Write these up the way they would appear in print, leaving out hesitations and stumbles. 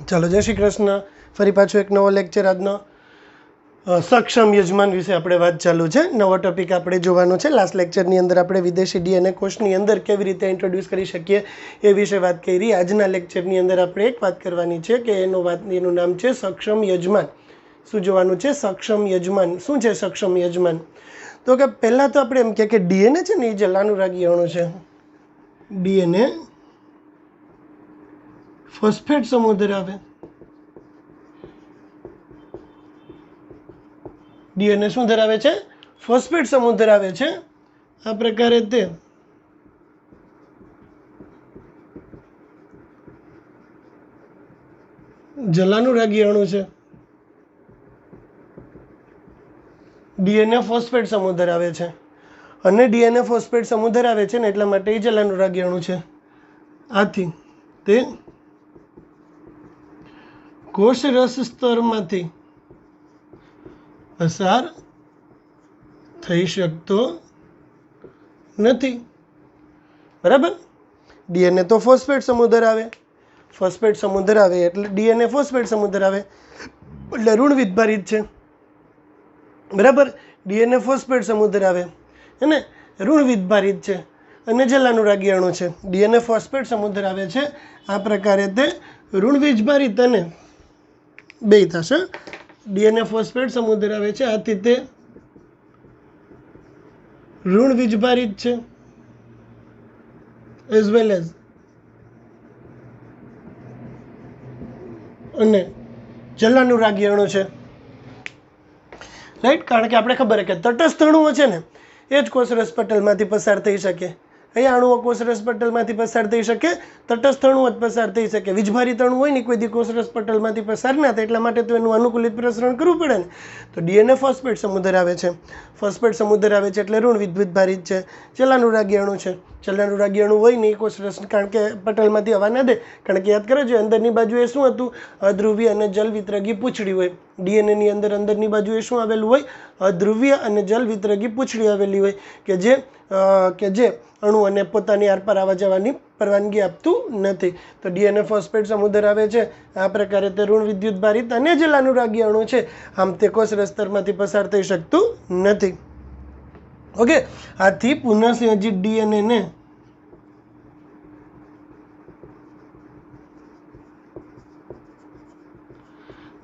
ચાલો જય શ્રી કૃષ્ણ. ફરી પાછો એક નવો લેક્ચર આજનો સક્ષમ યજમાન વિશે આપણે વાત ચાલુ છે. નવો ટોપિક આપણે જોવાનો છે. લાસ્ટ લેક્ચરની અંદર આપણે વિદેશી ડીએનએ કોષની અંદર કેવી રીતે ઇન્ટ્રોડ્યુસ કરી શકીએ એ વિશે વાત કરી. આજના લેક્ચરની અંદર આપણે એક વાત કરવાની છે કે એનું નામ છે સક્ષમ યજમાન. શું જોવાનું છે? સક્ષમ યજમાન. શું છે સક્ષમ યજમાન? તો કે પહેલાં તો આપણે એમ કે ડીએનએ છે ને એ જલાનુરાગી અણુ છે. ડીએનએ ફોસ્ફેટ સમૂહ ધરાવે. ડીએનએ શું ધરાવે છે? ફોસ્ફેટ સમૂહ ધરાવે છે. આ પ્રકારે તે જલાનુરાગી અણુ છે. ડીએનએ ફોસ્ફેટ સમૂહ ધરાવે છે અને ડીએનએ ફોસ્ફેટ સમૂહ ધરાવે છે ને એટલા માટે એ જલાનુરાગી અણુ છે. આથી તે કોષ રસ સ્તરમાંથી પસાર થઈ શકતો નથી. બરાબર? ડીએનએ તો ફોસ્ફેટ સમૂહ ધરાવે. ફોસ્ફેટ સમૂહ ધરાવે એટલે ડીએનએ ફોસ્ફેટ સમૂહ ધરાવે એટલે ઋણ વિદ્ભારિત છે. બરાબર? ડીએનએ ફોસ્ફેટ સમૂહ ધરાવે અને ઋણ વિદ્ભારિત છે અને જલાનુરાગી અણુ છે. ડીએનએ ફોસ્ફેટ સમૂહ ધરાવે છે. આ પ્રકારે તે ઋણ વિદ્ભારિત અને બે થશે. ડીએનએ ફોસ્ફેટ સમૂહ ધરાવે છે. આથી તે ઋણ વિજભારિત છે એઝ વેલ એઝ અને જલાનુરાગી અણુ છે. રાઈટ? કારણ કે આપણે ખબર કે તટસ્થ અણુઓ છે ને એ જ કોષરસ પટલમાંથી પસાર થઈ શકે. કયા અણુઓ કોષરસ પટલમાંથી પસાર થઈ શકે? તટસ્થ અણુઓ જ પસાર થઈ શકે. વીજભારિત અણુ હોય ને કોઈ દી કોષરસ પટલમાંથી પસાર ના થાય. એટલા માટે તો એનું અનુકૂલિત પ્રસરણ કરવું પડે ને. તો ડીએનએ ફોસ્ફેટ સમૂહ ધરાવે છે. ફોસ્ફેટ સમૂહ ધરાવે છે એટલે ઋણ વિદ્ભારિત છે. જલાનુરાગી અણુ છે. જલાનુરાગી અણુ હોય ને એ કોષરસ કારણ કે પટલમાંથી હવા ના દે. કારણ કે યાદ કરો છો અંદરની બાજુએ શું હતું? અધ્રુવીય અને જલ વિતરગી પૂંછડી હોય. ડીએનએ ની અંદરની બાજુએ શું આવેલું હોય? અધ્રુવીય અને જલ વિતરગી પૂંછડી આવેલી હોય કે જે અણુઓને પોતાની આરપાર આવવા જવાની પરવાનગી આપતું નથી. તો ડીએનએ ફોસ્ફેટ સમૂહ ધરાવે છે. આ પ્રકારે તે ઋણ વિદ્યુત ભારિત અને જલાનુરાગી અણુ છે. આમ તે કોષરસ સ્તરમાંથી પસાર થઈ શકતું નથી. ઓકે? આથી પુનઃસંયોજિત ડીએનએ ને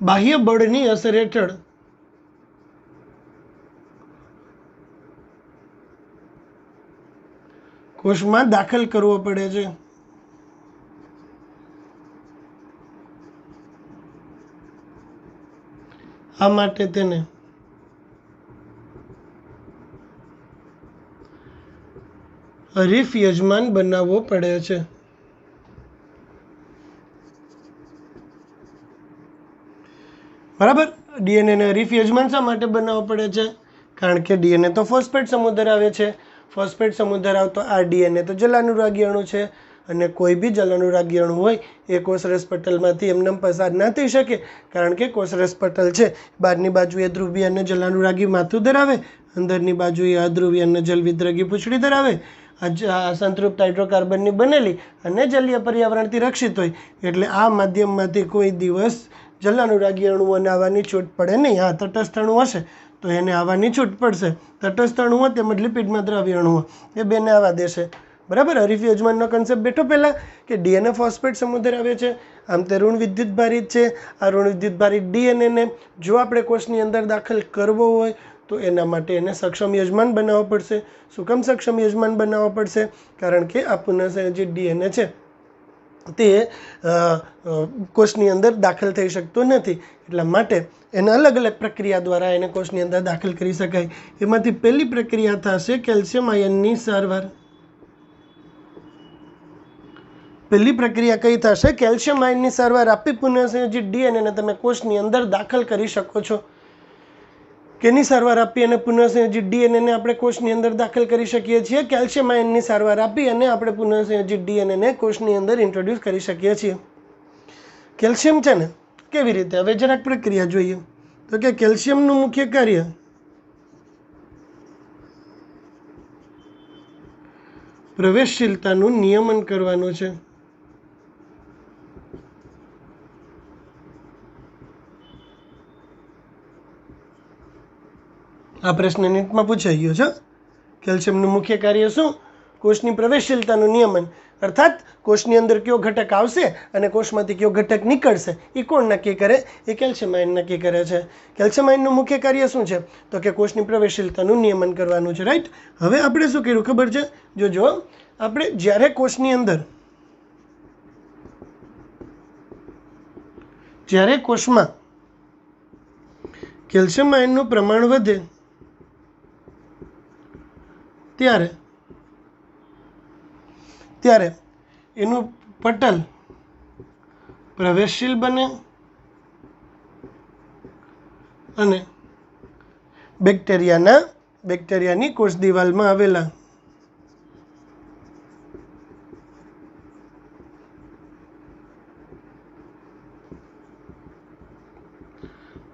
બાહ્ય બળની અસર હેઠળ કોષમાં દાખલ કરવો પડે છે. આ માટે તેને હરીફ યજમાન બનાવવો પડે છે. બરાબર? ડીએનએ ને હરીફ યજમાન શા માટે બનાવવો પડે છે? કારણ કે ડીએનએ તો ફોસ્ફેટ સમૂહ ધરાવે છે. ફોસ્ફેટ સમૂહ ધરાવતો આ ડીએનએ તો જલાનુરાગી અણુ છે અને કોઈ બી જલાનુરાગી અણુ હોય એ કોષરસ પટલમાંથી એમને પસાર ના થઈ શકે. કારણ કે કોષરસ પટલ છે બહારની બાજુએ ધ્રુવીય અને જલાનુરાગી માથું ધરાવે, અંદરની બાજુએ અધ્રુવીય અને જલ વિતરગી પૂંછડી ધરાવે. આ સંતૃપ્ત હાઇડ્રોકાર્બનની બનેલી અને જલીય પર્યાવરણથી રક્ષિત હોય એટલે આ માધ્યમમાંથી કોઈ દિવસ જલાનુરાગી અણુઓને આવવાની છૂટ પડે નહીં. હા, તટસ્થ અણુ હશે તો એને આવવાની છૂટ પડશે. તટસ્થ અણુઓ તેમજ લિપિડમાં દ્રવ્ય અણુઓ એ બેને આવવા દેશે. બરાબર? હરીફ યજમાનનો કન્સેપ્ટ બેઠો પહેલાં કે ડીએનએ ફોસ્ફેટ સમૂહ ધરાવે છે. આમ તે ઋણ વિદ્યુત ભારિત છે. આ ઋણ વિદ્યુત ભારિત ડીએનએને જો આપણે કોષની અંદર દાખલ કરવો હોય તો એના માટે એને સક્ષમ યજમાન બનાવવો પડશે. શું કામ સક્ષમ યજમાન બનાવવો પડશે? કારણ કે આ પુનઃસંયોજિત ડીએનએ છે તે કોષની અંદર દાખલ થઈ શકતો નથી. એટલા માટે એને અલગ અલગ પ્રક્રિયા દ્વારા એને કોષની અંદર દાખલ કરી શકાય. એમાંથી પહેલી પ્રક્રિયા થશે કેલ્શિયમ આયનની સારવાર. પહેલી પ્રક્રિયા કઈ થશે? કેલ્શિયમ આયનની સારવાર આપી પુનઃસંયોજિત ડીએનએને તમે કોષની અંદર દાખલ કરી શકો છો. કેની સારવાર આપી અને પુનઃસંયોજિત ડીએનએને આપણે કોષની અંદર દાખલ કરી શકીએ છીએ? કેલ્શિયમ આયનની સારવાર આપી અને આપણે પુનઃસંયોજિત ડીએનએને કોષની અંદર ઇન્ટ્રોડ્યુસ કરી શકીએ છીએ. કેલ્શિયમ છે ને કેવી રીતે? હવે જરાક પ્રક્રિયા જોઈએ. તો કે કેલ્શિયમનું મુખ્ય કાર્ય પ્રવેશશીલતાનું નિયમન કરવાનું છે. આ પ્રશ્ન નીટમાં પૂછાઈ ગયો છે. કેલ્શિયમનું મુખ્ય કાર્ય શું? કોષની પ્રવેશશીલતાનું નિયમન, અર્થાત કોષની અંદર કયો ઘટક આવશે અને કોષમાંથી કયો ઘટક નીકળશે એ કોણ નક્કી કરે? એ કેલ્શિયમ આયન નક્કી કરે છે. કેલ્શિયમ આયનનું મુખ્ય કાર્ય શું છે? તો કે કોષની પ્રવેશશીલતાનું નિયમન કરવાનું છે. રાઈટ. હવે આપણે શું કર્યું ખબર છે? જો આપણે જ્યારે કોષમાં કેલ્શિયમ આયનનું પ્રમાણ વધે ત્યારે એનું પટલ પ્રવેશશીલ બને અને બેક્ટેરિયાની કોષ દિવાલમાં આવેલા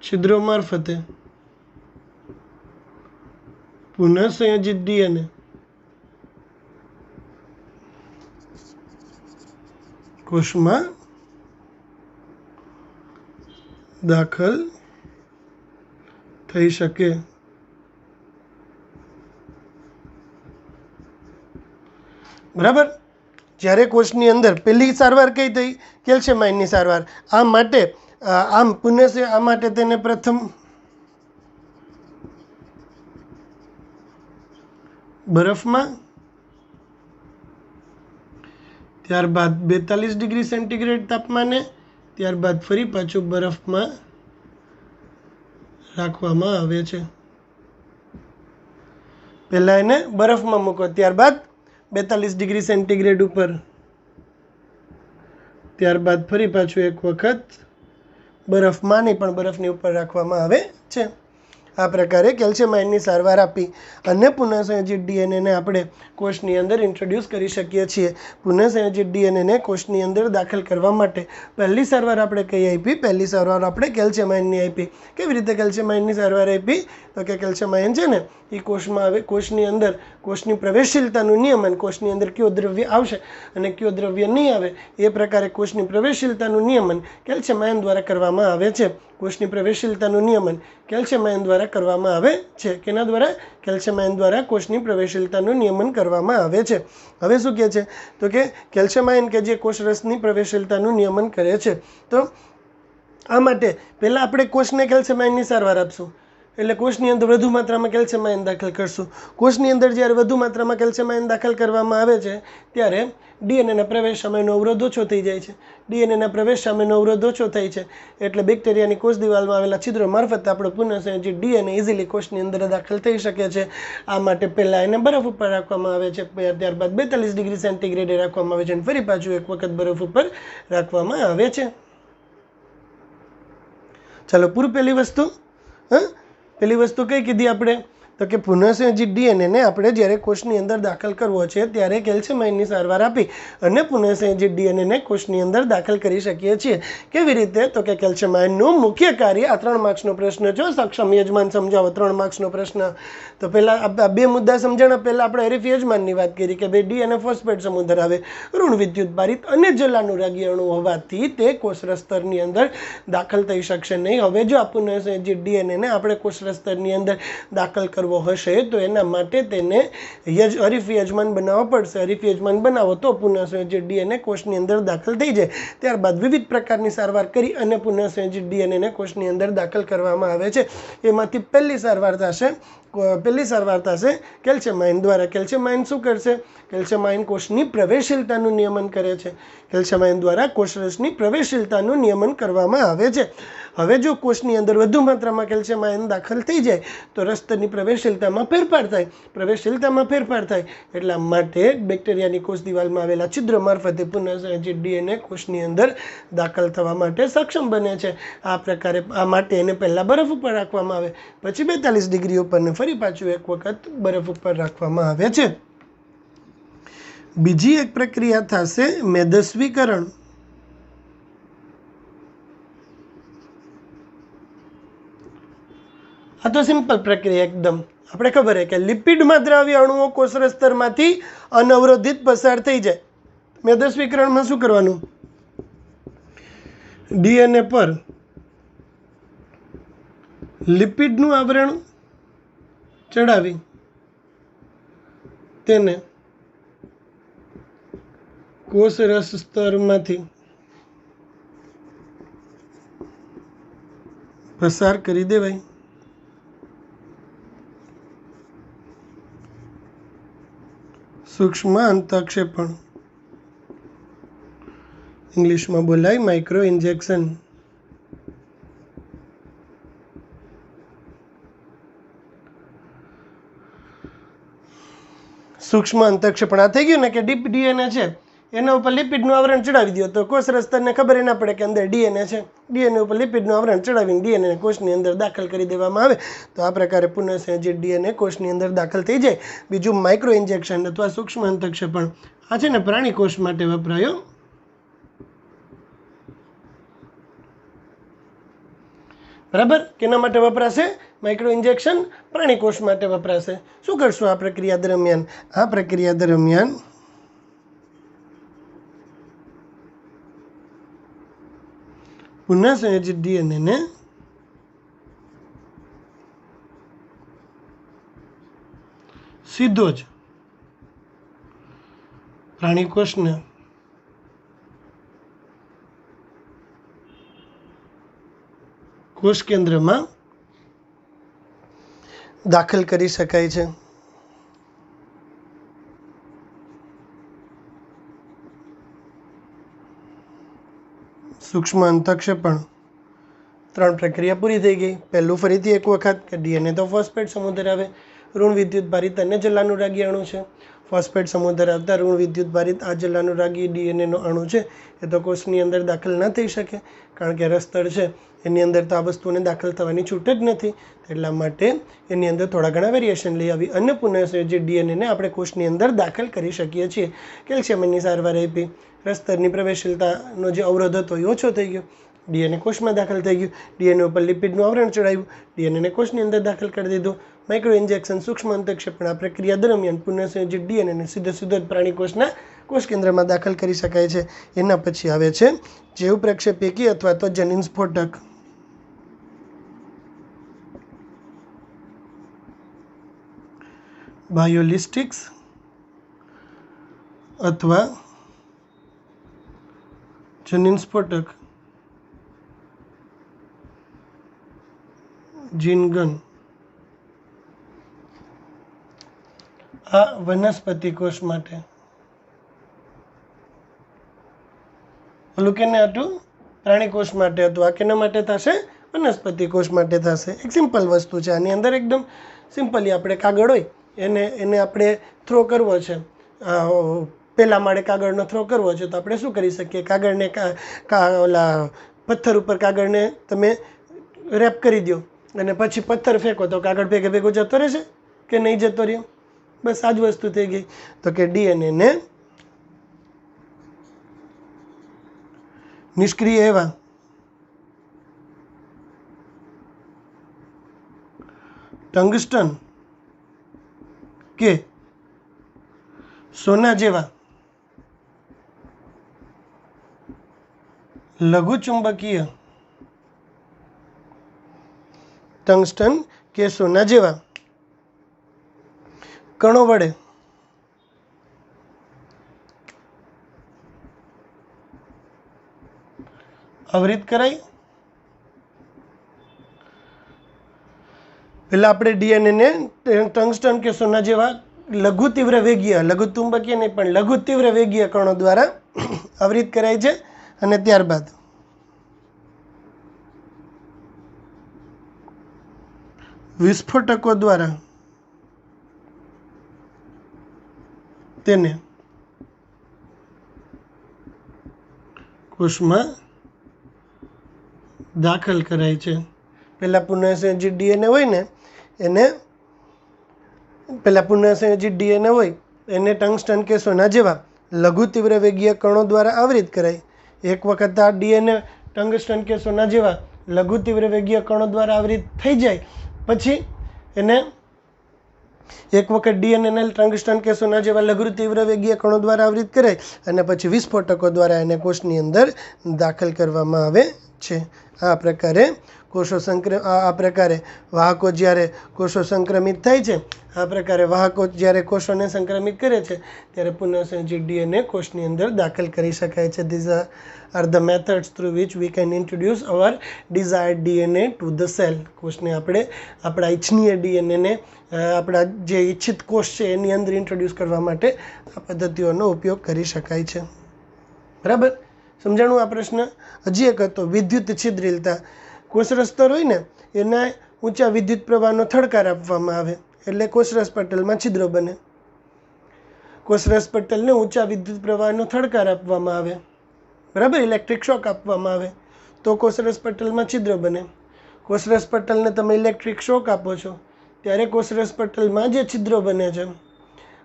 છિદ્રો મારફતે પુનઃસંયોજિત ડીએનએ કોષમાં દાખલ થઈ શકે. બરાબર. જ્યારે કોષની અંદર પહેલી સારવાર કઈ થઈ? કેલ્શિયમ આયનની સારવાર. આ માટે તેને પ્રથમ બરફમાં, ત્યારબાદ 42 ડિગ્રી સેન્ટીગ્રેડ તાપમાને, ત્યારબાદ ફરી પાછું બરફમાં રાખવામાં આવે છે. પહેલાં એને બરફમાં મૂકો, ત્યારબાદ 42 ડિગ્રી સેન્ટીગ્રેડ ઉપર, ત્યારબાદ ફરી પાછું એક વખત બરફમાં નહીં પણ બરફની ઉપર રાખવામાં આવે છે. આ પ્રકારે કેલ્શિયમ આયનની સારવાર આપી અને પુનઃસંયોજિત ડીએનએને આપણે કોષની અંદર ઇન્ટ્રોડ્યુસ કરી શકીએ છીએ. પુનઃસંયોજિત ડીએનએને કોષની અંદર દાખલ કરવા માટે પહેલી સારવાર આપણે કઈ આપી? પહેલી સારવાર આપણે કેલ્શિયમ આયનની આપી. કેવી રીતે કેલ્શિયમ આયનની સારવાર આપી? તો કે કેલ્શિયમ આયન છે ને એ કોષમાં આવે, કોષની અંદર કોષની પ્રવેશશીલતાનું નિયમન, કોષની અંદર કયો દ્રવ્ય આવશે અને કયો દ્રવ્ય નહીં આવે એ પ્રકારે કોષની પ્રવેશશીલતાનું નિયમન કેલ્શિયમ આયન દ્વારા કરવામાં આવે છે. કોષની પ્રવેશશીલતાનું નિયમન કેલ્શિયમ આયન દ્વારા કરવામાં આવે છે. કેના દ્વારા? કેલ્શિયમ આયન દ્વારા કોષની પ્રવેશશીલતાનું નિયમન કરવામાં આવે છે. હવે શું કહે છે? તો કે કેલ્શિયમ આયન કે જે કોષરસની પ્રવેશશીલતાનું નિયમન કરે છે. તો આ માટે પહેલાં આપણે કોષને કેલ્શિયમ આયનની સારવાર આપશું, એટલે કોષની અંદર વધુ માત્રામાં કેલ્શિયમ આયન દાખલ કરશું. કોષની અંદર જ્યારે વધુ માત્રામાં કેલ્શિયમ આયન દાખલ કરવામાં આવે છે ત્યારે ડીએનએના પ્રવેશ સામેનો અવરોધ ઓછો થઈ જાય છે. ડીએનએના પ્રવેશ સામેનો અવરોધ ઓછો થાય છે એટલે બેક્ટેરિયાની કોષ દિવાલમાં આવેલા છિદ્રો મારફતે આપણો પુનઃસંયોજિત ડીએનએ ઇઝીલી કોષની અંદર દાખલ થઈ શકે છે. આ માટે પહેલાં એને બરફ ઉપર રાખવામાં આવે છે, ત્યારબાદ 42 ડિગ્રી સેન્ટીગ્રેડે રાખવામાં આવે છે અને ફરી પાછું એક વખત બરફ ઉપર રાખવામાં આવે છે. ચાલો પૂરું. પહેલી વસ્તુ કઈ કીધી આપણે? તો કે પુનઃસંયોજિત ડીએનએને આપણે જ્યારે કોષની અંદર દાખલ કરવો છે ત્યારે કેલ્શિયમ આયનની સારવાર આપી અને પુનઃસંયોજિત ડીએનએને કોષની અંદર દાખલ કરી શકીએ છીએ. કેવી રીતે? તો કે કેલ્શિયમ આયનનું મુખ્ય કાર્ય. આ 3 માર્ક્સનો પ્રશ્ન છે. સક્ષમ યજમાન સમજાવો. 3 માર્ક્સનો પ્રશ્ન. તો પહેલાં આ બે મુદ્દા સમજણ પહેલાં આપણે હરીફ યજમાનની વાત કરી કે ભાઈ ડીએનએ ફોસ્ફેટ સમૂહ ધરાવે, ઋણ વિદ્યુત ભારિત અને જલાનુરાગી અણુ હોવાથી તે કોષરસ સ્તરની અંદર દાખલ થઈ શકશે નહીં. હવે જો આ પુનઃસંયોજિત ડીએનએને આપણે કોષરસ સ્તરની અંદર દાખલ હશે તો એના માટે તેને હરીફ યજમાન બનાવવો પડશે. હરીફ યજમાન બનાવો તો પુનઃસંયોજિત ડીએનએ કોષની અંદર દાખલ થઈ જાય. ત્યારબાદ વિવિધ પ્રકારની સારવાર કરી અને પુનઃસંયોજિત ડીએનએને કોષની અંદર દાખલ કરવામાં આવે છે. એમાંથી પહેલી સારવાર થશે કેલ્શિયમ આયન દ્વારા. કેલ્શિયમ આયન શું કરશે? કેલ્શિયમ આયન કોષની પ્રવેશશીલતાનું નિયમન કરે છે. કેલ્શિયમ આયન દ્વારા કોષરસની પ્રવેશશીલતાનું નિયમન કરવામાં આવે છે. હવે જો કોષની અંદર વધુ માત્રામાં કેલ્શિયમ આયન દાખલ થઈ જાય તો રસની પ્રવેશશીલતામાં ફેરફાર થાય. એટલા માટે બેક્ટેરિયાની કોષ દિવાલમાં આવેલા છિદ્ર મારફતે પુનઃસંયોજિત ડીએનએ કોષની અંદર દાખલ થવા માટે સક્ષમ બને છે. આ પ્રકારે આ માટે એને પહેલાં બરફ ઉપર રાખવામાં આવે, પછી 42 ડિગ્રી ઉપર ને ફરી પાછું એક વખત બરફ ઉપર રાખવામાં આવે છે. બીજી એક પ્રક્રિયા થશે મેદસ્વીકરણ. આ તો સિમ્પલ પ્રક્રિયા એકદમ. આપણે ખબર છે કે લિપિડમાં દ્રાવ્ય અણુઓ કોષરસ સ્તરમાંથી અનવરોધિત પસાર થઈ જાય. મેદસ્વીકરણમાં શું કરવાનું? ડીએનએ પર લિપિડનું આવરણ ચડાવી તેને કોષરસ સ્તરમાંથી પસાર કરી દેવાય. સૂક્ષ્મ અંતઃક્ષેપણ, ઇંગ્લિશમાં બોલાય માઇક્રો ઇન્જેક્શન. સૂક્ષ્મ અંતઃક્ષેપણ આ થઈ ગયું ને કે ડીપ ડીએનએ છે એના ઉપર લિપિડનું આવરણ ચડાવી દો તો કોષરસ સ્તરને ખબર ના પડે કે અંદર ડીએનએ છે. ડીએનએ ઉપર લિપિડનું આવરણ ચડાવીને ડીએનએ કોષની અંદર દાખલ કરી દેવામાં આવે તો આ પ્રકારે પુનઃસંયોજિત ડીએનએ કોષની અંદર દાખલ થઈ જાય. બીજું માઇક્રો ઇન્જેક્શન અથવા સૂક્ષ્મ અંતઃક્ષેપણ આ છે ને પ્રાણી કોષ માટે વપરાયો. બરાબર, કેના માટે વપરાશે? માઇક્રો ઇન્જેક્શન પ્રાણી કોષ માટે વપરાશે. શું કરશું આ પ્રક્રિયા દરમિયાન? આ પ્રક્રિયા દરમિયાન પુનઃસંયોજિત ડીએનએને સીધો જ પ્રાણી કોષને કોષ કેન્દ્રમાં દાખલ કરી શકાય છે. સૂક્ષ્મ અંતઃક્ષેપણ 3 પ્રક્રિયા પૂરી થઈ ગઈ. પહેલું ફરીથી એક વખત કે ડીએનએ તો ફોસ્ફેટ સમૂહ ધરાવે, ઋણ વિદ્યુત ભારિત અને જલાનુરાગી અણુ છે. ફોસ્ફેટ સમૂહ ધરાવતા ઋણ વિદ્યુત ભારિત આ જલાનુરાગી ડીએનએનો અણુ છે એ તો કોષની અંદર દાખલ ન થઈ શકે કારણ કે રસતળ છે એની અંદર તો આ વસ્તુને દાખલ થવાની છૂટ જ નથી. એટલા માટે એની અંદર થોડા ઘણા વેરિએશન લઈ આવી અને પુનઃસંયોજિત ડીએનએને આપણે કોષની અંદર દાખલ કરી શકીએ છીએ. કેલ્શિયમની સારવાર આપી, રસતળની પ્રવેશશીલતાનો જે અવરોધ હતો એ ઓછો થઈ ગયો, ડીએનએ કોષમાં દાખલ થઈ ગયું, ડીએનએ ઉપર લિપિડનું આવરણ ચડાવ્યું, ડીએનએને કોષની અંદર દાખલ કરી દીધું. માઇક્રો ઇન્જેક્શન સૂક્ષ્મ અંતઃક્ષેપણ આ પ્રક્રિયા દરમિયાન પુનઃસંયોજિત ડીએનએને સીધો પ્રાણી કોષના કોષ કેન્દ્રમાં દાખલ કરી શકાય છે. એના પછી આવે છે જૈવ પ્રક્ષેપકી અથવા તો જનીન સ્ફોટક. બાયોલિસ્ટિક્સ અથવા જનીન સ્ફોટક, જીનગન આ વનસ્પતિ કોષ માટે. ઓલું કેને હતું? પ્રાણી કોષ માટે હતું. આ કેના માટે થશે? વનસ્પતિ કોષ માટે થશે. એક સિમ્પલ વસ્તુ છે. આની અંદર એકદમ સિમ્પલી આપણે કાગળ હોય એને આપણે થ્રો કરવો છે, પહેલા માળે કાગળનો થ્રો કરવો છે તો આપણે શું કરી શકીએ? કાગળને ઓલા પથ્થર ઉપર કાગળને તમે રેપ કરી દો અને પછી પથ્થર ફેંકો તો કાગળ ભેગો જતો રહેશે કે નહીં જતો રહ્યો? બસ આ જ વસ્તુ થઈ ગઈ. તો કે ડીએનએને નિષ્ક્રિય એવા ટંગસ્ટન કે સોના જેવા લઘુચુંબકીય ટંગસ્ટન કે સોના જેવા કણો વડે આવરિત કરાય. પહેલાં આપણે ડીએનએને ટંગસ્ટન કે સોના જેવા લઘુ તીવ્ર વેગીય, લઘુ ચુંબકીય નહીં પણ લઘુ તીવ્ર વેગીય કણો દ્વારા આવરિત કરાય છે અને ત્યારબાદ વિસ્ફોટકો દ્વારા તેને કોષમાં દાખલ કરાય છે. પહેલાં પુનઃસંયોજિત ડીએનએ હોય ને એને ટંગસ્ટન કે સોના જેવા લઘુ તીવ્ર વેગીય કણો દ્વારા આવરિત કરાય. એક વખત આ ડીએનએ ટંગસ્ટન કે સોના જેવા લઘુ તીવ્ર વેગીય કણો દ્વારા આવરિત થઈ જાય પછી એને એક વખત ડીએનએને ટંગસ્ટન કે સોના જેવા લઘુ તીવ્ર વેગીય કણો દ્વારા આવરિત કરાય અને પછી વિસ્ફોટકો દ્વારા એને કોષની અંદર દાખલ કરવામાં આવે છે. આ પ્રકારે કોષો આ પ્રકારે વાહકો જ્યારે કોષો સંક્રમિત થાય છે, આ પ્રકારે વાહકો જ્યારે કોષોને સંક્રમિત કરે છે ત્યારે પુનઃસંયોજિત ડીએનએ કોષની અંદર દાખલ કરી શકાય છે. These are the methods through which we can introduce our desired DNA to the cell. કોષને આપણે આપણા ઇચ્છનીય ડીએનએને આપણા જે ઈચ્છિત કોષ છે એની અંદર ઇન્ટ્રોડ્યુસ કરવા માટે આ પદ્ધતિઓનો ઉપયોગ કરી શકાય છે. બરાબર, સમજાણું આ પ્રશ્ન? હજી એક હતો વિદ્યુત છિદ્રિલતા. કોષરસ સ્તર હોય ને એને ઊંચા વિદ્યુત પ્રવાહનો થડકાર આપવામાં આવે એટલે કોષરસ પટલમાં છિદ્રો બને. કોષરસ પટલને ઊંચા વિદ્યુત પ્રવાહનો થડકાર આપવામાં આવે, બરાબર, ઇલેક્ટ્રિક શોક આપવામાં આવે તો કોષરસ પટલમાં છિદ્રો બને. કોષરસ પટલને તમે ઇલેક્ટ્રિક શોક આપો છો ત્યારે કોષરસ પટલમાં જે છિદ્રો બને છે,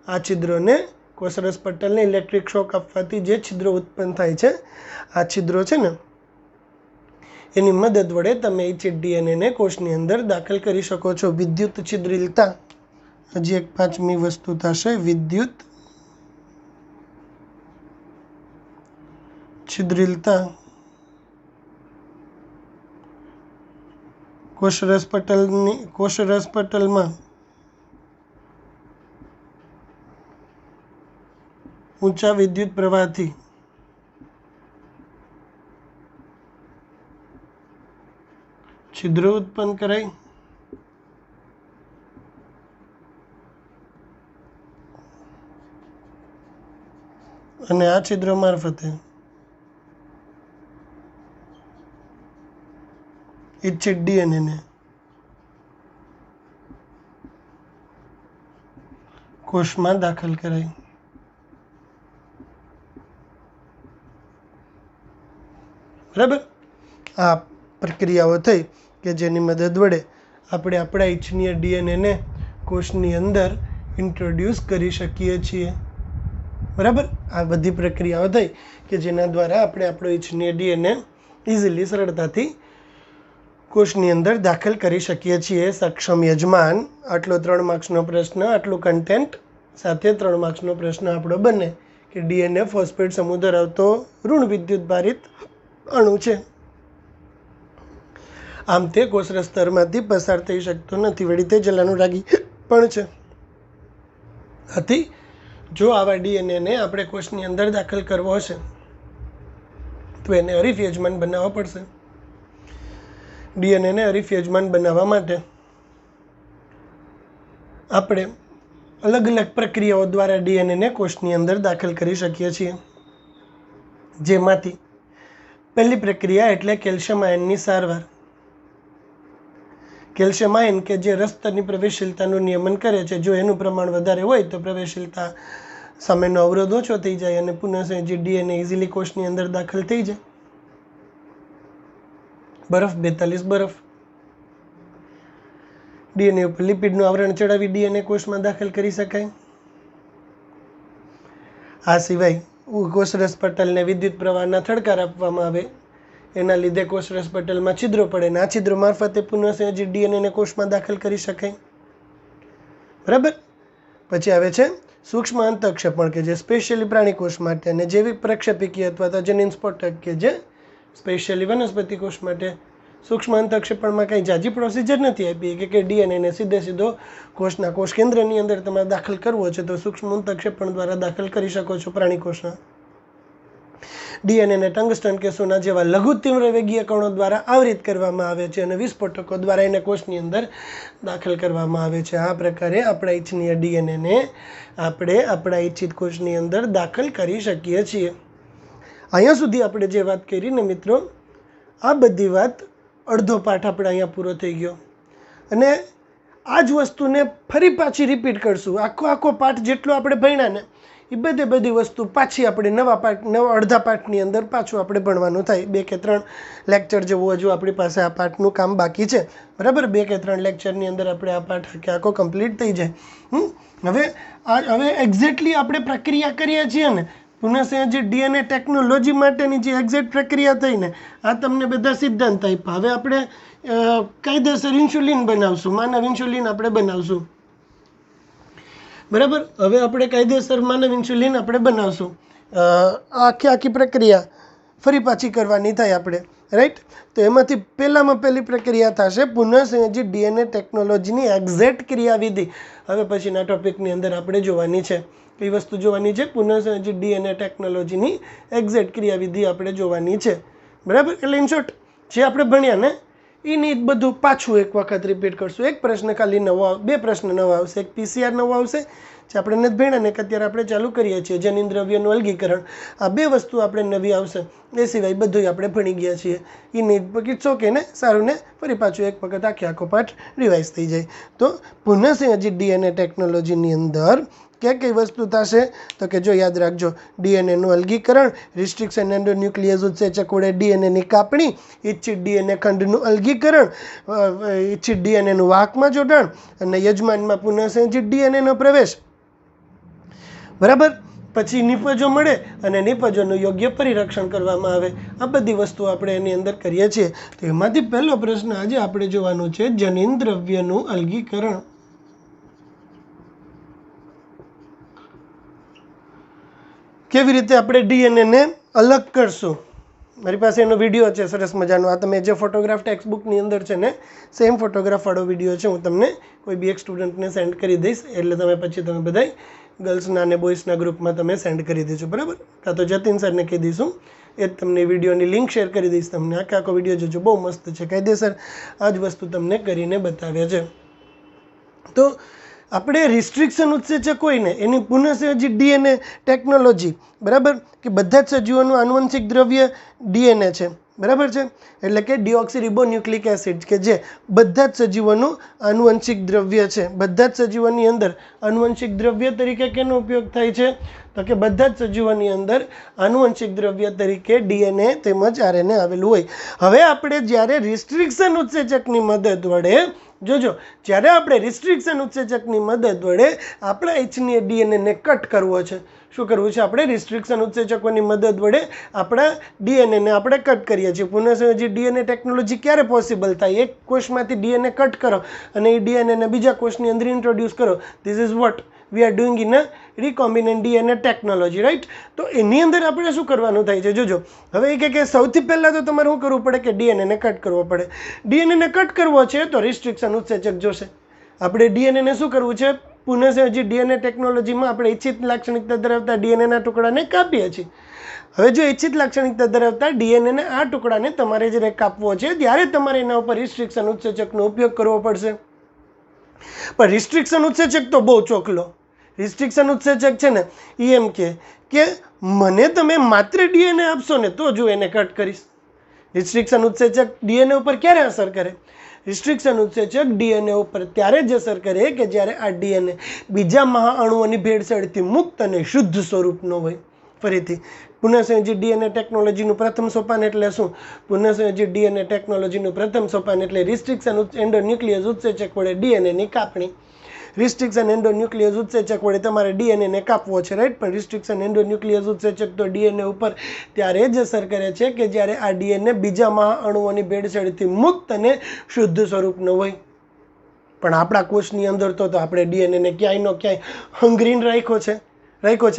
આ છિદ્રોને કોષરસ પટલને ઇલેક્ટ્રિક શોક આપવાથી જે છિદ્રો ઉત્પન્ન થાય છે, આ છિદ્રો છે ને એની મદદ વડે તમે ઇચ્છિત ડીએનએને કોષની અંદર દાખલ કરી શકો છો. વિદ્યુત છિદ્રિલતા હજી એક 5મી વસ્તુ થશે, વિદ્યુત છિદ્રિલતા. કોષરસ પટલમાં ઊંચા વિદ્યુત પ્રવાહથી છિદ્રો ઉત્પન્ન કરાય અને આ છિદ્રો મારફતે ઇચ્છિત ડીએનએને કોષમાં દાખલ કરાય. બરાબર, આ પ્રક્રિયાઓ થઈ કે જેની મદદ વડે આપણે આપણા ઇચ્છનીય ડીએનએને કોષની અંદર ઇન્ટ્રોડ્યુસ કરી શકીએ છીએ. બરાબર, આ બધી પ્રક્રિયાઓ થઈ કે જેના દ્વારા આપણે આપણો ઇચ્છનીય ડીએનએ ઇઝીલી સરળતાથી કોષની અંદર દાખલ કરી શકીએ છીએ. સક્ષમ યજમાન. આટલો 3 માર્ક્સનો પ્રશ્ન, આટલું કન્ટેન્ટ સાથે 3 માર્ક્સનો પ્રશ્ન આપણો બને કે ડીએનએ ફોસ્ફેટ સમૂહ ધરાવતો ઋણ વિદ્યુત ભારિત અણુ છે. આમ તે કોષરસ સ્તરમાંથી પસાર થઈ શકતો નથી, વળી તે જલાનુરાગી પણ છે. આથી જો આવા ડીએનએને આપણે કોષની અંદર દાખલ કરવો હશે તો એને હરીફ યજમાન બનાવવા પડશે. ડીએનએને હરીફ યજમાન બનાવવા માટે આપણે અલગ અલગ પ્રક્રિયાઓ દ્વારા ડીએનએને કોષની અંદર દાખલ કરી શકીએ છીએ. જેમાંથી પહેલી પ્રક્રિયા એટલે કેલ્શિયમ આયનની સારવાર. કેલ્શિયમ આયન કે જે રસસ્તરની પ્રવેશશીલતાનું નિયમન કરે છે, જો એનું પ્રમાણ વધારે હોય તો પ્રવેશશીલતા સામેનો અવરોધ ઓછો થઈ જાય અને પુનઃસંયોજિત ડીએનએ ઇઝીલી કોષની અંદર દાખલ થઈ જાય. બરફ, 42 બરફ. ડીએનએ ઉપર લિપિડનું આવરણ ચડાવી ડીએનએ કોષમાં દાખલ કરી શકાય. આ સિવાય કોષરસ પટલને વિદ્યુત પ્રવાહના થડકાર આપવામાં આવે, એના લીધે કોષરસ પટલમાં છિદ્રો પડે અને આ છિદ્રો મારફતે પુનઃસંયોજિત ડીએનએને કોષમાં દાખલ કરી શકાય. બરાબર, પછી આવે છે સૂક્ષ્મ અંતઃક્ષેપણ કે જે સ્પેશિયલી પ્રાણી કોષ માટે અને જૈવિક પ્રક્ષેપિકી અથવા તો જનીન સ્ફોટક કે જે સ્પેશિયલી વનસ્પતિ કોષ માટે. સૂક્ષ્મ અંતઃક્ષેપણમાં કંઈ જાજી પ્રોસિજર નથી આપી કે ડીએનએને સીધો કોષના કોષ કેન્દ્રની અંદર તમારે દાખલ કરવો છે તો સૂક્ષ્મ અંતઃક્ષેપણ દ્વારા દાખલ કરી શકો છો પ્રાણી કોષના. ડીએનએને ટંગસ્ટન કે સોના જેવા લઘુ તીવ્ર વેગીય કણો દ્વારા આવરિત કરવામાં આવે છે અને વિસ્ફોટકો દ્વારા એને કોષની અંદર દાખલ કરવામાં આવે છે. આ પ્રકારે આપણા ઇચ્છનીય ડીએનએને આપણે આપણા ઇચ્છિત કોષની અંદર દાખલ કરી શકીએ છીએ. અહીંયા સુધી આપણે જે વાત કરી ને મિત્રો, આ બધી વાત અડધો પાઠ આપણે અહીંયા પૂરો થઈ ગયો અને આ જ વસ્તુને ફરી પાછી રિપીટ કરશું. આખો પાઠ જેટલો આપણે ભણ્યા ને એ બધી વસ્તુ પાછી આપણે નવા અડધા પાઠની અંદર પાછું આપણે ભણવાનું થાય. 2 કે 3 લેક્ચર જેવું હજુ આપણી પાસે આ પાઠનું કામ બાકી છે. બરાબર, 2 કે 3 લેક્ચરની અંદર આપણે આ પાઠ આખો કમ્પ્લીટ થઈ જાય. હવે એક્ઝેક્ટલી આપણે પ્રક્રિયા કરીએ છીએ ને પુનઃસંયોજિત ડીએનએ ટેકનોલોજી માટેની જે એક્ઝેક્ટ પ્રક્રિયા થઈ ને આ તમને બધા સિદ્ધાંત આપ્યા. હવે આપણે કાયદેસર ઇન્સ્યુલિન બનાવશું, માનવ ઇન્સ્યુલિન આપણે બનાવશું. બરાબર, હવે આપણે કાયદેસર માનવ ઇન્સ્યુલિન આપણે બનાવશું. આખી પ્રક્રિયા ફરી પાછી કરવાની થાય આપણે રાઈટ. તો એમાંથી પહેલામાં પહેલી પ્રક્રિયા થશે પુનઃસંયોજિત ડીએનએ ટેકનોલોજીની એક્ઝેક્ટ ક્રિયાવિધિ. હવે પછીના ટોપિકની અંદર આપણે જોવાની છે. કઈ વસ્તુ જોવાની છે? પુનઃસંયોજિત ડીએનએ ટેકનોલોજીની એક્ઝેક્ટ ક્રિયાવિધિ આપણે જોવાની છે. બરાબર. એટલે ઇન શોર્ટ જે આપણે ભણ્યા ને એની બધું પાછું એક વખત રિપીટ કરશું. એક પ્રશ્ન ખાલી નવો, બે પ્રશ્ન નવા આવશે. એક પીસીઆર નવો આવશે જે આપણે નથી ભણ્યા ને, કે અત્યારે આપણે ચાલુ કરીએ છીએ, જનીન દ્રવ્યનું અલગીકરણ. આ બે વસ્તુ આપણે નવી આવશે. એ સિવાય બધું આપણે ભણી ગયા છીએ. એની ઇટ્સ ઓકે ને, સારું ને, ફરી પાછું એક વખત આખો પાઠ રિવાઇઝ થઈ જાય. તો પુનઃસંયોજિત ડીએનએ ટેકનોલોજીની અંદર કઈ કઈ વસ્તુ થશે? તો કે જો યાદ રાખજો, ડીએનએનું અલગીકરણ, રિસ્ટ્રિક્શન એન્ડોન્યુક્લિયસ ઉત્સેચક વડે ડીએનએની કાપણી, ઇચ્છિત ડીએનએ ખંડનું અલગીકરણ, ઇચ્છિત ડીએનએનું વાહકમાં જોડાણ અને યજમાનમાં પુનઃસંયોજિત ડીએનએનો પ્રવેશ. બરાબર. પછી નિપજો મળે અને નિપજોનું યોગ્ય પરિરક્ષણ કરવામાં આવે. આ બધી વસ્તુ આપણે એની અંદર કરીએ છીએ. તો એમાંથી પહેલો પ્રશ્ન આજે આપણે જોવાનો છે જનીન દ્રવ્યનું અલગીકરણ. કેવી રીતે આપણે ડીએનએને અલગ કરશું? મારી પાસે એનો વિડીયો છે સરસ મજાનો. આ તમે જે ફોટોગ્રાફ ટેક્સ્ટ બુકની અંદર છે ને, સેમ ફોટોગ્રાફવાળો વિડીયો છે. હું તમને કોઈ બી એક સ્ટુડન્ટને સેન્ડ કરી દઈશ, એટલે તમે બધા ગર્લ્સના અને બોಯ್સના ગ્રુપમાં તમે સેન્ડ કરી દેજો. બરાબર. કાં તો જતીન સરને કહી દઈશું, એ જ તમને વિડીયોની લિંક શેર કરી દઈશ. તમને આખો વિડીયો જોજો, બહુ મસ્ત છે. કાયદેસર આ જ વસ્તુ તમને કરીને બતાવે છે. તો આપણે રિસ્ટ્રિક્શન ઉત્સેચક હોય ને એની પુનઃસંયોજિત ડીએનએ ટેકનોલોજી, બરાબર, કે બધા જ સજીવોનું આનુવંશિક દ્રવ્ય ડીએનએ છે. બરાબર છે. એટલે કે ડીઓક્સીરિબોન્યુક્લિક એસિડ, કે જે બધા જ સજીવોનું આનુવંશિક દ્રવ્ય છે. બધા જ સજીવોની અંદર આનુવંશિક દ્રવ્ય તરીકે કેનો ઉપયોગ થાય છે? તો કે બધા જ સજીવોની અંદર આનુવંશિક દ્રવ્ય તરીકે ડીએનએ તેમજ આરએનએ આવેલું હોય. હવે આપણે જ્યારે રિસ્ટ્રિક્શન ઉત્સેચકની મદદ વડે, જોજો, જ્યારે આપણે રિસ્ટ્રિક્શન ઉત્સેચકની મદદ વડે આપણા ઇચ્છનીય ડીએનએને કટ કરવો છે. શું કરવું છે? આપણે રિસ્ટ્રિક્શન ઉત્સેચકોની મદદ વડે આપણા ડીએનએને આપણે કટ કરીએ છીએ. પુનઃસંયોજિત ડીએનએ ટેકનોલોજી ક્યારે પોસિબલ થાય? એક કોષમાંથી ડીએનએ કટ કરો અને એ ડીએનએને બીજા કોષની અંદર ઇન્ટ્રોડ્યુસ કરો. This is what we are doing in a recombinant DNA technology, right. તો એની અંદર આપણે શું કરવાનું થાય છે? જોજો, હવે એ કે સૌથી પહેલાં તો તમારે શું કરવું પડે? કે ડીએનએને કટ કરવો પડે. ડીએનએને કટ કરવો છે તો રિસ્ટ્રિક્શન ઉત્સેચક જોશે. આપણે ડીએનએને શું કરવું છે? પુનઃસંયોજિત ડીએનએ ટેકનોલોજીમાં આપણે ઇચ્છિત લાક્ષણિકતા ધરાવતા ડીએનએના ટુકડાને કાપીએ છીએ. હવે જો ઇચ્છિત લાક્ષણિકતા ધરાવતા ડીએનએના આ ટુકડાને તમારે જ્યારે કાપવો છે ત્યારે તમારે એના ઉપર રિસ્ટ્રિક્શન ઉત્સેચકનો ઉપયોગ કરવો પડશે. પણ રિસ્ટ્રિક્શન ઉત્સેચક તો બહુ ચોખલો. રિસ્ટ્રિક્શન ઉત્સેચક છે ને એ એમ કે મને તમે માત્ર ડીએનએ આપશો ને તો જો એને કટ કરીશ. રિસ્ટ્રિક્શન ઉત્સેચક ડીએનએ ઉપર ક્યારે અસર કરે? રિસ્ટ્રિક્શન ઉત્સેચક ડીએનએ ઉપર ત્યારે જ અસર કરે કે જ્યારે આ ડીએનએ બીજા મહાઅણુઓની ભેળસેળથી મુક્ત અને શુદ્ધ સ્વરૂપનો હોય. ફરીથી, પુનઃસંયોજિત ડીએનએ ટેકનોલોજીનું પ્રથમ સોપાન એટલે શું? પુનઃસંયોજિત ડીએનએ ટેકનોલોજીનું પ્રથમ સોપાન એટલે રિસ્ટ્રિક્શન એન્ડોન્યુક્લિયસ ઉત્સેચક વડે ડીએનએની કાપણી. રિસ્ટ્રિક્શન એન્ડોન્યુક્લિયસ ઉત્સેચક વડે તમારે ડીએનએને કાપવો છે, રાઈટ. પણ રિસ્ટ્રિક્શન એન્ડોન્યુક્લિયસ ઉત્સેચક તો ડીએનએ ઉપર ત્યારે જ અસર કરે છે કે જ્યારે આ ડીએનએ બીજા મહાઅણુઓની ભેળસેળથી મુક્ત અને શુદ્ધ સ્વરૂપનો હોય. પણ આપણા કોષની અંદર તો આપણે ડીએનએને ક્યાંયનો ક્યાંય હંગ્રીન રાખ્યો છે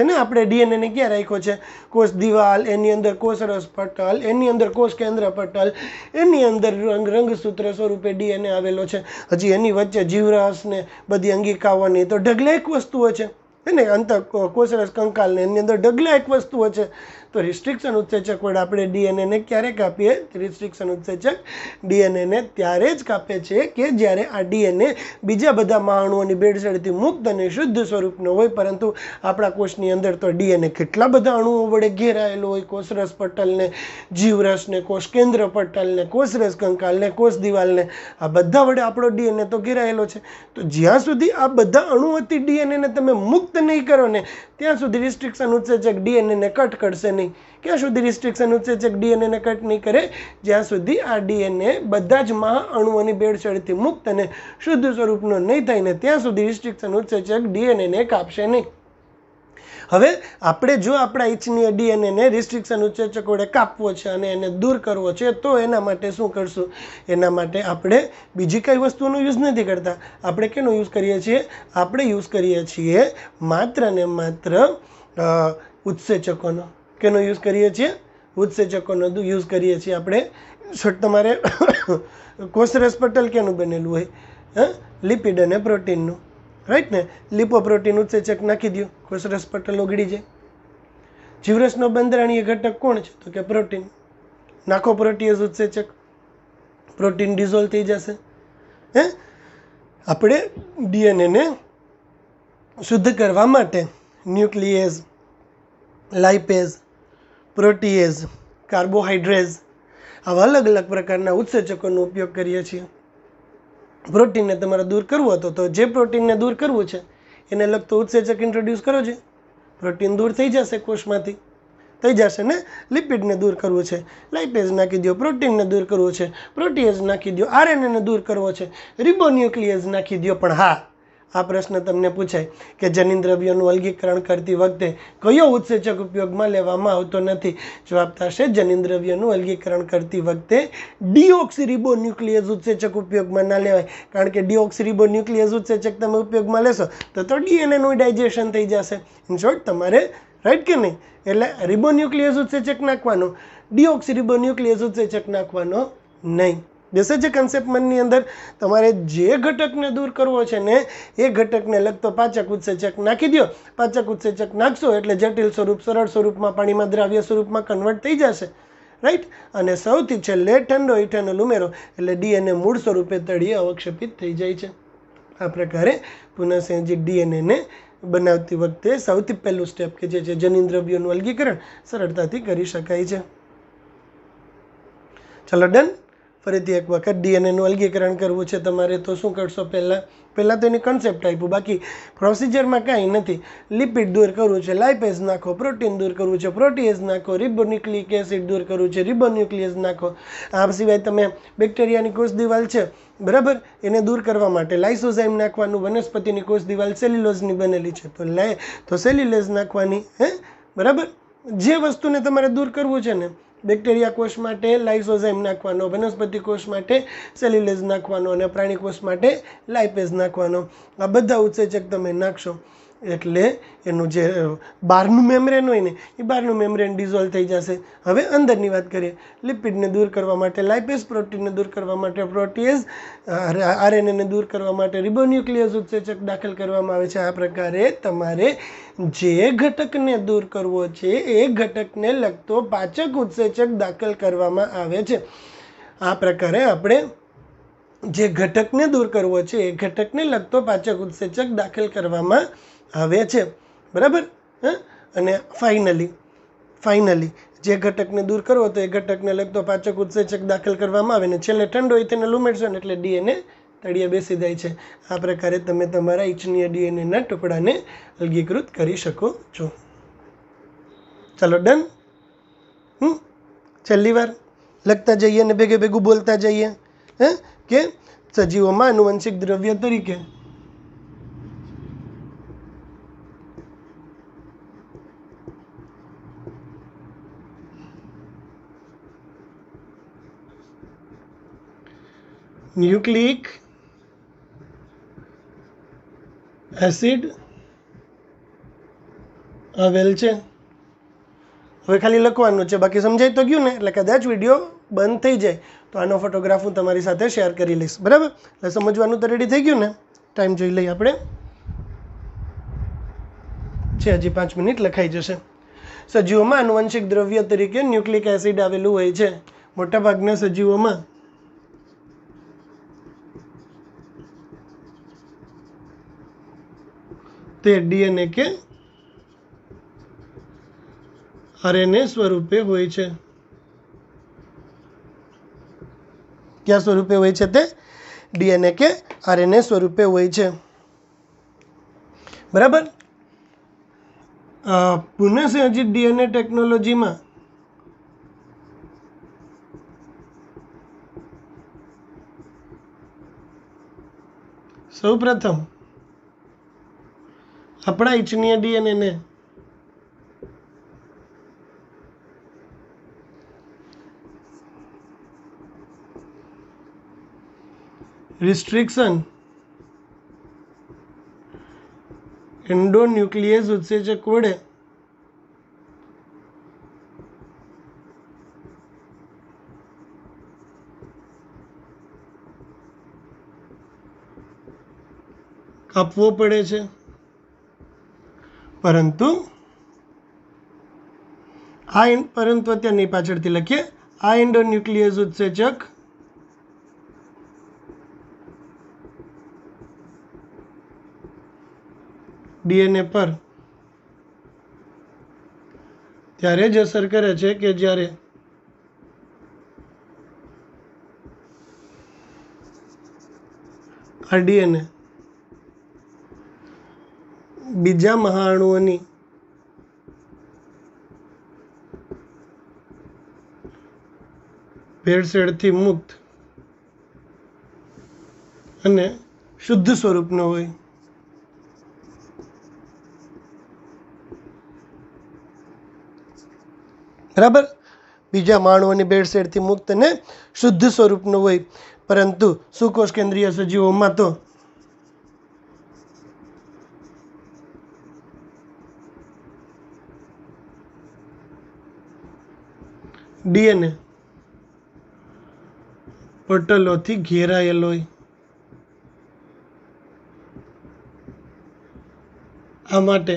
ને. આપણે ડીએનએને ક્યાં રાખ્યો છે? કોષ દિવાલ, એની અંદર કોષરસ પટલ, એની અંદર કોષ કેન્દ્ર પટલ, એની અંદર રંગસૂત્ર સ્વરૂપે ડીએનએ આવેલો છે. હજી એની વચ્ચે જીવરસ ને બધી અંગિકાઓની તો ઢગલા એક વસ્તુઓ છે ને, અંત કોષરસ કંકાલ ને એની અંદર ઢગલા એક વસ્તુઓ છે. તો રિસ્ટ્રિક્શન ઉત્સેચક વડે આપણે ડીએનએને ક્યારે કાપીએ? રિસ્ટ્રિક્શન ઉત્સેચક ડીએનએને ત્યારે જ કાપે છે કે જ્યારે આ ડીએનએ બીજા બધા મહાઅણુઓની ભેળસેળથી મુક્ત અને શુદ્ધ સ્વરૂપનો હોય. પરંતુ આપણા કોષની અંદર તો ડીએનએ કેટલા બધા અણુઓ વડે ઘેરાયેલો હોય. કોષરસ પટલને, જીવરસને, કોષ કેન્દ્ર પટલને, કોષરસ કંકાલને, કોષ દિવાલને, આ બધા વડે આપણો ડીએનએ તો ઘેરાયેલો છે. તો જ્યાં સુધી આ બધા અણુઓથી ડીએનએને તમે મુક્ત નહીં કરો ને ત્યાં સુધી રિસ્ટ્રિક્શન ઉત્સેચક ડીએનએને કટ કરશે નહીં. ક્યાં સુધી રિસ્ટ્રિક્શન ઉત્સેચક ડીએનએને કટ નહીં કરે? જ્યાં સુધી આ ડીએનએ બધા જ મહાઅણુઓની ભેળસેળથી મુક્ત અને શુદ્ધ સ્વરૂપનો નહીં થાય ને ત્યાં સુધી રિસ્ટ્રિક્શન ઉત્સેચક ડીએનએને કાપશે નહીં. હવે આપણે જો આપણા ઇચ્છનીય ડીએનએને રિસ્ટ્રિક્શન ઉત્સેચક વડે કાપવો છે અને એને દૂર કરવો છે તો એના માટે શું કરશું? એના માટે આપણે બીજી કઈ વસ્તુનો યુઝ નથી કરતા. આપણે કેનો યુઝ કરીએ છીએ? આપણે યુઝ કરીએ છીએ માત્ર ને માત્ર ઉત્સેચકોનો. કેનો યુઝ કરીએ છીએ? ઉત્સેચકોનો યુઝ કરીએ છીએ આપણે. શોર્ટ તમારે કોષરસ પટલ કેનું બનેલું હોય? લિપિડ અને પ્રોટીનનું, રાઈટ ને? લિપોપ્રોટીન ઉત્સેચક નાખી દો, કોષરસ પટલ ઓગળી જાય. જીવરસનો બંધારણીય ઘટક કોણ છે? તો કે પ્રોટીન. નાખો પ્રોટીએઝ ઉત્સેચક, પ્રોટીન ડિઝોલ્વ થઈ જશે. આપણે ડીએનએને શુદ્ધ કરવા માટે ન્યુક્લિયેઝ, લાઇપેઝ, પ્રોટીએઝ, કાર્બોહાઈડ્રેઝ આવા અલગ અલગ પ્રકારના ઉત્સેચકોનો ઉપયોગ કરીએ છીએ. પ્રોટીનને તમારે દૂર કરવું હતો તો જે પ્રોટીનને દૂર કરવું છે એને લગતો ઉત્સેચક ઇન્ટ્રોડ્યુસ કરો છે. પ્રોટીન દૂર થઈ જશે કોષમાંથી, થઈ જશે ને. લિપિડને દૂર કરવું છે, લાઇપેઝ નાખી દો. પ્રોટીનને દૂર કરવું છે, પ્રોટીએઝ નાખી દો. આરએનએને દૂર કરવો છે, રિબોન્યુક્લિયેઝ નાખી દો. પણ હા, આ પ્રશ્ન તમને પૂછાય કે જનીન દ્રવ્યોનું અલગીકરણ કરતી વખતે કયો ઉત્સેચક ઉપયોગમાં લેવામાં આવતો નથી? જવાબ થશે જનીન દ્રવ્યોનું અલગીકરણ કરતી વખતે ડીઓક્સીરિબોન્યુક્લિયેઝ ઉત્સેચક ઉપયોગમાં ના લેવાય. કારણ કે ડીઓક્સીરિબોન્યુક્લિયેઝ ઉત્સેચક તમે ઉપયોગમાં લેશો તો ડીએનએનું ડાયજેશન થઈ જશે. ઇન શોર્ટ તમારે, રાઈટ કે નહીં? એટલે રિબોન્યુક્લિયેઝ ઉત્સેચક નાખવાનો, ડીઓક્સીરિબોન્યુક્લિયેઝ ઉત્સેચક નાખવાનો નહીં. બેસે છે કન્સેપ્ટ મનની અંદર? તમારે જે ઘટકને દૂર કરવો છે ને એ ઘટકને લગતો પાચક ઉત્સેચક નાખી દો. પાચક ઉત્સેચક નાખશો એટલે જટિલ સ્વરૂપ સરળ સ્વરૂપમાં, પાણીમાં દ્રાવ્ય સ્વરૂપમાં કન્વર્ટ થઈ જશે, રાઈટ? અને સૌથી છેલ્લે ઠંડો ઇથેનોલ ઉમેરો એટલે ડીએનએ મૂળ સ્વરૂપે તળિયે અવક્ષેપિત થઈ જાય છે. આ પ્રકારે પુનઃસંયોજિત ડીએનએને બનાવતી વખતે સૌથી પહેલું સ્ટેપ કે જે છે જનીન દ્રવ્યોનું અલગીકરણ સરળતાથી કરી શકાય છે. ચલો ડન. ફરીથી એક વખત ડીએનએનું અલગીકરણ કરવું છે તમારે તો શું કરશો? પહેલાં તો એની કન્સેપ્ટ આપ્યું, બાકી પ્રોસિજરમાં કાંઈ નથી. લિપિડ દૂર કરવું છે, લાઇપેઝ નાખો. પ્રોટીન દૂર કરવું છે, પ્રોટીએઝ નાખો. રિબોન્યુક્લિક એસિડ દૂર કરવું છે, રિબોન્યુક્લિયેઝ નાખો. આ સિવાય તમે બેક્ટેરિયાની કોષ દિવાલ છે, બરાબર, એને દૂર કરવા માટે લાઇસોઝાઇમ નાખવાનું. વનસ્પતિની કોષ દિવાલ સેલ્યુલોઝની બનેલી છે તો સેલ્યુલેઝ નાખવાની, બરાબર. જે વસ્તુને તમારે દૂર કરવું છે ને, બેક્ટેરિયા કોષ માટે લાઇસોઝાઇમ નાખવાનો, વનસ્પતિ કોષ માટે સેલ્યુલેઝ નાખવાનો અને પ્રાણી કોષ માટે લાઇપેઝ નાખવાનો. આ બધા ઉત્સેચક તમે નાખશો એટલે એનું જે બહારનું મેમ્બ્રેન હોય ને એ બહારનું મેમ્બ્રેન ડિઝોલ્વ થઈ જશે. હવે અંદરની વાત કરીએ. લિપિડને દૂર કરવા માટે લાઇપેઝ, પ્રોટીનને દૂર કરવા માટે પ્રોટીએઝ, આરએનએને દૂર કરવા માટે રિબોન્યુક્લિયેઝ ઉત્સેચક દાખલ કરવામાં આવે છે. આ પ્રકારે તમારે જે ઘટકને દૂર કરવો છે એ ઘટકને લગતો પાચક ઉત્સેચક દાખલ કરવામાં આવે છે. આ પ્રકારે આપણે જે ઘટકને દૂર કરવો છે એ ઘટકને લગતો પાચક ઉત્સેચક દાખલ કરવામાં આવે છે, બરાબર. અને ફાઇનલી જે ઘટકને દૂર કરવો તો એ ઘટકને લગતો પાચક ઉત્સેચક દાખલ કરવામાં આવે ને છેલ્લે ઠંડો ઇથેનોલ ઉમેરશો ને એટલે ડીએનએ તળિયે બેસી જાય છે. આ પ્રકારે તમે તમારા ઇચ્છનીય ડીએનએના ટુકડાને અલગીકૃત કરી શકો છો. ચાલો ડન. છેલ્લી વાર લખતા જઈએ અને ભેગું બોલતા જઈએ કે સજીવોમાં આનુવંશિક દ્રવ્ય તરીકે ન્યુક્લિક એસિડ આવેલ છે. હવે ખાલી લખવાનું છે, બાકી સમજાઈ તો ગયું ને? એટલે કદાચ વિડીયો બંધ થઈ જાય તો આનો ફોટોગ્રાફ હું તમારી સાથે શેર કરી લઈશ, બરાબર. એટલે સમજવાનું તો રેડી થઈ ગયું ને? ટાઈમ જોઈ લઈએ આપણે. છે હજી 5 મિનિટ, લખાઈ જશે. સજીવોમાં આનુવંશિક દ્રવ્ય તરીકે ન્યુક્લિક એસિડ આવેલું હોય છે. મોટાભાગના સજીવોમાં તે ડીએનએ કે આરએનએ સ્વરૂપે હોય છે. ક્યાં સ્વરૂપે હોય છે? તે ડીએનએ કે આરએનએ સ્વરૂપે હોય છે, બરાબર. પુનઃસંયોજિત ડીએનએ ટેકનોલોજીમાં સૌપ્રથમ આપણા ઇચ્છનીય ડીએનએને રિસ્ટ્રિક્શન એન્ડોન્યુક્લિયેઝ ઉત્સેચક વડે કાપવો પડે છે, પરંતુ અત્યારની પાછળથી લખીએ, આ એન્ડોન્યુક્લિયસ ઉત્સેચક ડીએનએ પર ત્યારે જ અસર કરે છે કે જ્યારે આ ડીએનએ બીજા મહાઅણુઓની ભેળસેળથી મુક્ત અને શુદ્ધ સ્વરૂપનો હોય. બરાબર, બીજા માણસોની ભેળસેળથી મુક્ત અને શુદ્ધ સ્વરૂપનું હોય. પરંતુ સુકોષ કેન્દ્રીય સજીવોમાં તો ડીએનએ પટલોથી ઘેરાયેલ હોય. આ માટે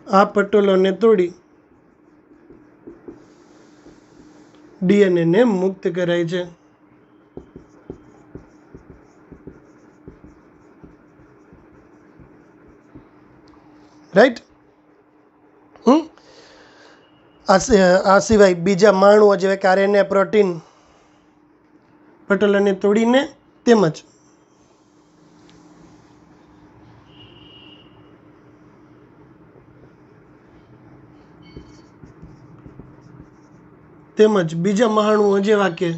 આ પટલોને તોડી ડીએનએને મુક્ત કરાય છે. રાઈટ. આ સિવાય બીજા માણુઓ જેવા કે આરએનએ, પ્રોટીન પટલોને તોડીને તેમજ બીજા મહાણુઓ જેવા કે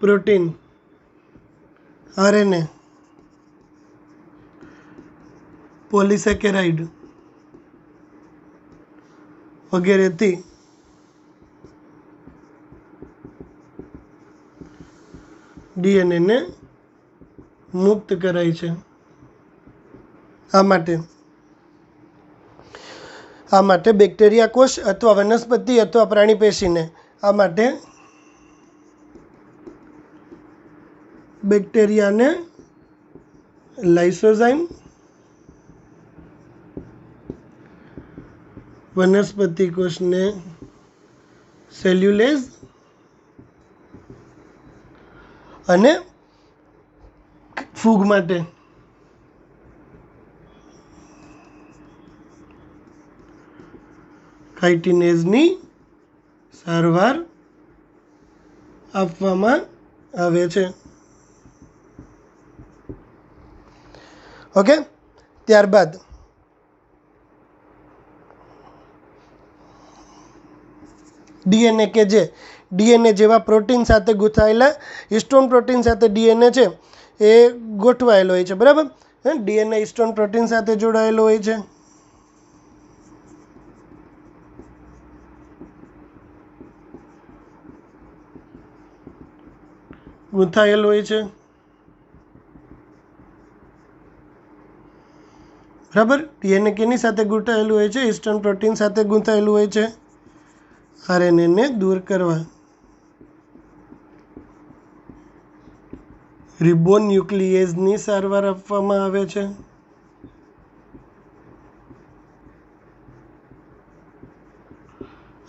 પ્રોટીન, આરએનએ, પોલિસેકેરાઇડ વગેરેથી ડીએનએને મુક્ત કરાય છે. આ માટે બેક્ટેરિયા કોષ અથવા વનસ્પતિ અથવા પ્રાણી પેશીને આ માટે બેક્ટેરિયાને લાઇસોઝાઇમ, વનસ્પતિ કોષને સેલ્યુલેઝ અને ફૂગ માટે કાઇટિનેઝની સારવાર આપવામાં આવે છે. ઓકે, ત્યારબાદ ડીએનએ કે જે ડીએનએ જેવા પ્રોટીન સાથે ગૂંથાયેલા હિસ્ટોન પ્રોટીન સાથે ડીએનએ છે એ ગોઠવાયેલો હોય છે. બરાબર, ડીએનએ હિસ્ટોન પ્રોટીન સાથે જોડાયેલો હોય છે. ગૂંથાયેલો હોય છે. બરાબર, ડીએનએ કેની સાથે ગૂંથાયેલું હોય છે? હિસ્ટોન પ્રોટીન સાથે ગૂંથાયેલું હોય છે. આરએનએને દૂર કરવા રિબોન્યુક્લિયેઝની સારવાર આપવામાં આવે છે.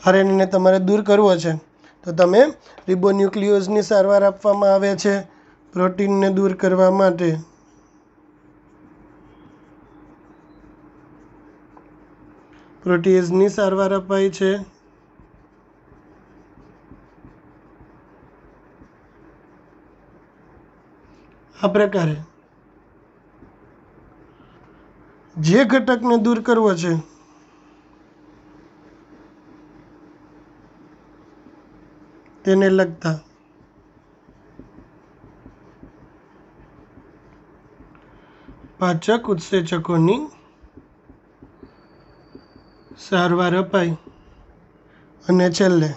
આરએનએને તમારે દૂર કરવો છે તો તમે રિબોન્યુક્લિયોઝની સારવાર આપવામાં આવે છે. પ્રોટીનને દૂર કરવા માટે પ્રોટીએઝની સારવાર અપાય છે. આ પ્રકારે જે ઘટકને દૂર કરવો છે તેને લગતા પાચક ઉત્સેચકોની સારવાર અપાય અને છેલ્લે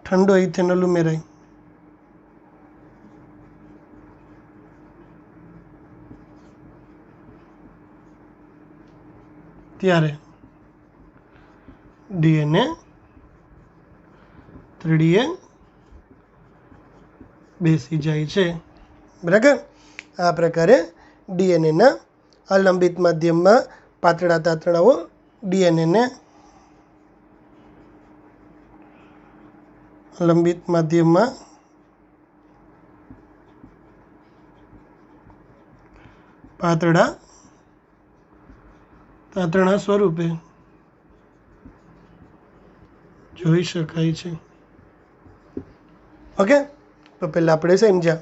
ઠંડો ઇથેનોલ ઉમેરાય. ત્યારે ડીએનએ 3D બેસી જાય છે. બરાબર. આ પ્રકારે ડીએનએના અલંબિત માધ્યમમાં પાતળા તાતણાઓ ડીએનએને અલંબિત માધ્યમમાં પાતળા તાતણા સ્વરૂપે જોઈ શકાય છે. ઓકે, તો પહેલાં આપણે સમજ્યા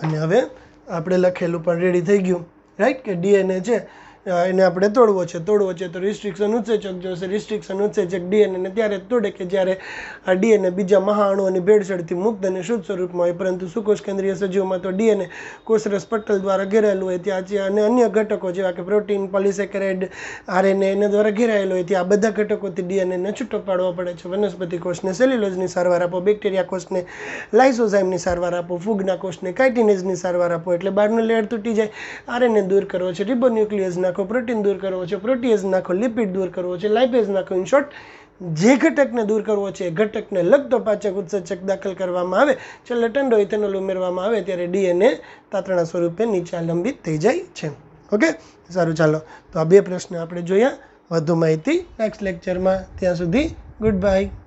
અને હવે આપણે લખેલું પણ રેડી થઈ ગયું, રાઈટ, કે ડીએનએ છે એને આપણે તોડવો છે તો રિસ્ટ્રિક્શન ઉત્સેચક જોશે. રિસ્ટ્રિક્શન ઉત્સેચક ડીએનએને ત્યારે તોડે કે જ્યારે આ ડીએનએ બીજા મહાઅણુઓની ભેળસેળથી મુક્ત અને શુદ્ધ સ્વરૂપમાં હોય. પરંતુ સુકોષ કેન્દ્રીય સજીવમાં તો ડીએનએ કોષરસ પટલ દ્વારા ઘેરાયેલું હોય ત્યાં અને અન્ય ઘટકો જેવા કે પ્રોટીન, પોલિસેકેરાઇડ, આરએનએ એના દ્વારા ઘેરાયેલો હોય ત્યાં આ બધા ઘટકોથી ડીએનએને છૂટો પાડવો પડે છે. વનસ્પતિ કોષને સેલ્યુલોઝની સારવાર આપો, બેક્ટેરિયા કોષને લાઇસોઝાઇમની સારવાર આપો, ફૂગના કોષને કાઇટિનેઝની સારવાર આપો એટલે બહારનું લેયર તૂટી જાય. આરએનએ દૂર કરવો છે, રિબોન્યુક્લિયસ નાખો, પ્રોટીન દૂર કરવો છે, પ્રોટીએઝ નાખો, લિપિડ દૂર કરવો છે, લાઇપેઝ નાખો. ઇન શોર્ટ, જે ઘટકને દૂર કરવો છે એ ઘટકને લગતો પાચક ઉત્સેચક દાખલ કરવામાં આવે, છેલ્લે ટંડો ઇથેનોલ ઉમેરવામાં આવે ત્યારે ડીએનએ તાતણા સ્વરૂપે નીચે અલંબિત થઈ જાય છે. ઓકે, સારું, ચાલો તો આ બે પ્રશ્ન આપણે જોયા. વધુ માહિતી નેક્સ્ટ લેક્ચરમાં. ત્યાં સુધી ગુડ બાય.